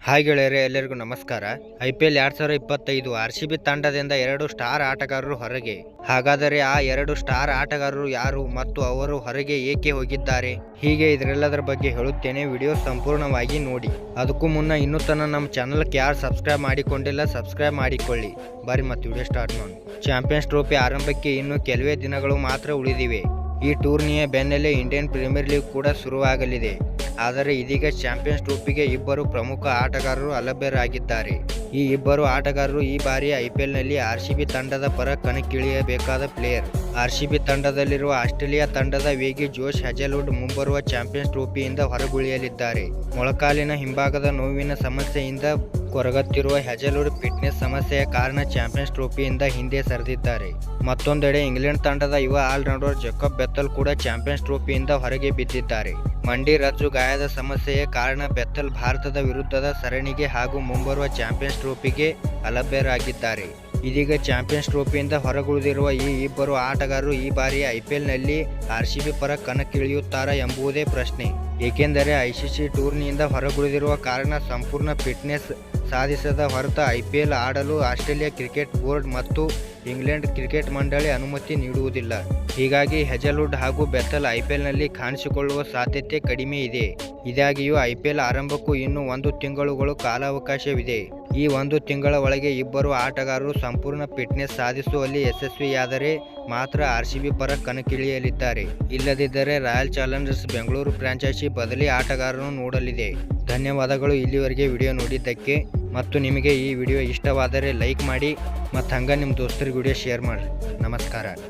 Hi ಗೆಳೆಯರೇ, ಎಲ್ಲರಿಗೂ ನಮಸ್ಕಾರ. IPL 2025 RCB ತಂಡದಿಂದ 2 ಸ್ಟಾರ್ ಆಟಗಾರರು ಹೊರಗೆ. ಹಾಗಾದರೆ ಆ 2 ಸ್ಟಾರ್ ಆಟಗಾರರು ಯಾರು ಮತ್ತು ಅವರು ಹೊರಗೆ ಏಕೆ ಹೋಗಿದ್ದಾರೆ? ಹೀಗೆ ಇದರೆಲ್ಲದರ ಬಗ್ಗೆ ಹೇಳುತ್ತೇನೆ. ವಿಡಿಯೋ ಸಂಪೂರ್ಣವಾಗಿ ನೋಡಿ. ಅದಕ್ಕೂ ಮುನ್ನ ಇನ್ನೂ ತನಕ ನಮ್ಮ ಚಾನಲ್ಗೆ ಯಾರು ಸಬ್ಸ್ಕ್ರೈಬ್ ಮಾಡಿಕೊಂಡಿಲ್ಲ, ಸಬ್ಸ್ಕ್ರೈಬ್ ಮಾಡಿಕೊಳ್ಳಿ. ಬಾರಿ ಮತ್ತು ವಿಡಿಯೋ ಸ್ಟಾರ್ಟ್ ಮಾಡಿ. ಚಾಂಪಿಯನ್ಸ್ ಟ್ರೋಫಿ ಆರಂಭಕ್ಕೆ ಇನ್ನು ಕೆಲವೇ ದಿನಗಳು ಮಾತ್ರ ಉಳಿದಿವೆ. ಈ ಟೂರ್ನಿಯ ಬೆನ್ನಲ್ಲೇ ಇಂಡಿಯನ್ ಪ್ರೀಮಿಯರ್ ಲೀಗ್ ಕೂಡ ಶುರುವಾಗಲಿದೆ. ಆದರೆ ಇದೀಗ ಚಾಂಪಿಯನ್ಸ್ ಟ್ರೋಫಿಗೆ ಇಬ್ಬರು ಪ್ರಮುಖ ಆಟಗಾರರು ಅಲಭ್ಯರಾಗಿದ್ದಾರೆ. ಈ ಇಬ್ಬರು ಆಟಗಾರರು ಈ ಬಾರಿಯ IPLನಲ್ಲಿ RCB ತಂಡದ ಪರ ಕಣಕ್ಕಿಳಿಯಬೇಕಾದ ಪ್ಲೇಯರ್. RCB ತಂಡದಲ್ಲಿರುವ ಆಸ್ಟ್ರೇಲಿಯಾ ತಂಡದ ವೇಗಿ ಜೋಶ್ ಹಜಲ್ವುಡ್ ಮುಂಬರುವ ಚಾಂಪಿಯನ್ಸ್ ಟ್ರೋಫಿಯಿಂದ ಹೊರಗುಳಿಯಲಿದ್ದಾರೆ. ಮೊಳಕಾಲಿನ ಹಿಂಭಾಗದ ನೋವಿನ ಸಮಸ್ಯೆಯಿಂದ ಕೊರಗುತ್ತಿರುವ ಹಜಲ್ವುಡ್ ಫಿಟ್ನೆಸ್ ಸಮಸ್ಯೆಯ ಕಾರಣ ಚಾಂಪಿಯನ್ಸ್ ಟ್ರೋಫಿಯಿಂದ ಹಿಂದೆ ಸರಿದಿದ್ದಾರೆ. ಮತ್ತೊಂದೆಡೆ ಇಂಗ್ಲೆಂಡ್ ತಂಡದ ಯುವ ಆಲ್ರೌಂಡರ್ ಜೇಕಬ್ ಬೆಥೆಲ್ ಕೂಡ ಚಾಂಪಿಯನ್ಸ್ ಟ್ರೋಫಿಯಿಂದ ಹೊರಗೆ ಬಿದ್ದಿದ್ದಾರೆ. ಮಂಡಿ ರಜ್ಜು ಗಾಯದ ಸಮಸ್ಯೆಯ ಕಾರಣ ಬೆಥೆಲ್ ಭಾರತದ ವಿರುದ್ಧದ ಸರಣಿಗೆ ಹಾಗೂ ಮುಂಬರುವ ಚಾಂಪಿಯನ್ಸ್ ಟ್ರೋಫಿಗೆ ಅಲಭ್ಯರಾಗಿದ್ದಾರೆ. ಇದೀಗ ಚಾಂಪಿಯನ್ಸ್ ಟ್ರೋಫಿಯಿಂದ ಹೊರಗುಳಿದಿರುವ ಈ ಇಬ್ಬರು ಆಟಗಾರರು ಈ ಬಾರಿಯ IPLನಲ್ಲಿ RCB ಪರ ಕಣಕ್ಕಿಳಿಯುತ್ತಾರಾ ಎಂಬುದೇ ಪ್ರಶ್ನೆ. ಏಕೆಂದರೆ ICC ಟೂರ್ನಿಯಿಂದ ಹೊರಗುಳಿದಿರುವ ಕಾರಣ ಸಂಪೂರ್ಣ ಫಿಟ್ನೆಸ್ ಸಾಧಿಸದ ಹೊರತು IPL ಆಡಲು ಆಸ್ಟ್ರೇಲಿಯಾ ಕ್ರಿಕೆಟ್ ಬೋರ್ಡ್ ಮತ್ತು ಇಂಗ್ಲೆಂಡ್ ಕ್ರಿಕೆಟ್ ಮಂಡಳಿ ಅನುಮತಿ ನೀಡುವುದಿಲ್ಲ. ಹೀಗಾಗಿ ಹಜಲ್ವುಡ್ ಹಾಗೂ ಬೆಥೆಲ್ IPLನಲ್ಲಿ ಕಾಣಿಸಿಕೊಳ್ಳುವ ಸಾಧ್ಯತೆ ಕಡಿಮೆ ಇದೆ. ಇದಾಗಿಯೂ IPL ಆರಂಭಕ್ಕೂ ಇನ್ನೂ 1 ತಿಂಗಳುಗಳು ಕಾಲಾವಕಾಶವಿದೆ. ಈ 1 ತಿಂಗಳ ಒಳಗೆ ಇಬ್ಬರು ಆಟಗಾರರು ಸಂಪೂರ್ಣ ಫಿಟ್ನೆಸ್ ಸಾಧಿಸುವಲ್ಲಿ ಯಶಸ್ವಿಯಾದರೆ ಮಾತ್ರ RCB ಪರ ಕಣಕ್ಕಿಳಿಯಲಿದ್ದಾರೆ. ಇಲ್ಲದಿದ್ದರೆ ರಾಯಲ್ ಚಾಲೆಂಜರ್ಸ್ ಬೆಂಗಳೂರು ಫ್ರಾಂಚೈಸಿ ಬದಲಿ ಆಟಗಾರರನ್ನು ನೋಡಲಿದೆ. ಧನ್ಯವಾದಗಳು ಇಲ್ಲಿವರೆಗೆ ವಿಡಿಯೋ ನೋಡಿದ್ದಕ್ಕೆ. ಮತ್ತು ನಿಮಗೆ ಈ ವಿಡಿಯೋ ಇಷ್ಟವಾದರೆ ಲೈಕ್ ಮಾಡಿ ಮತ್ತು ಹಂಗೆ ನಿಮ್ಮ ದೋಸ್ತರಿಗೆ ವಿಡಿಯೋ ಶೇರ್ ಮಾಡಿ. ನಮಸ್ಕಾರ.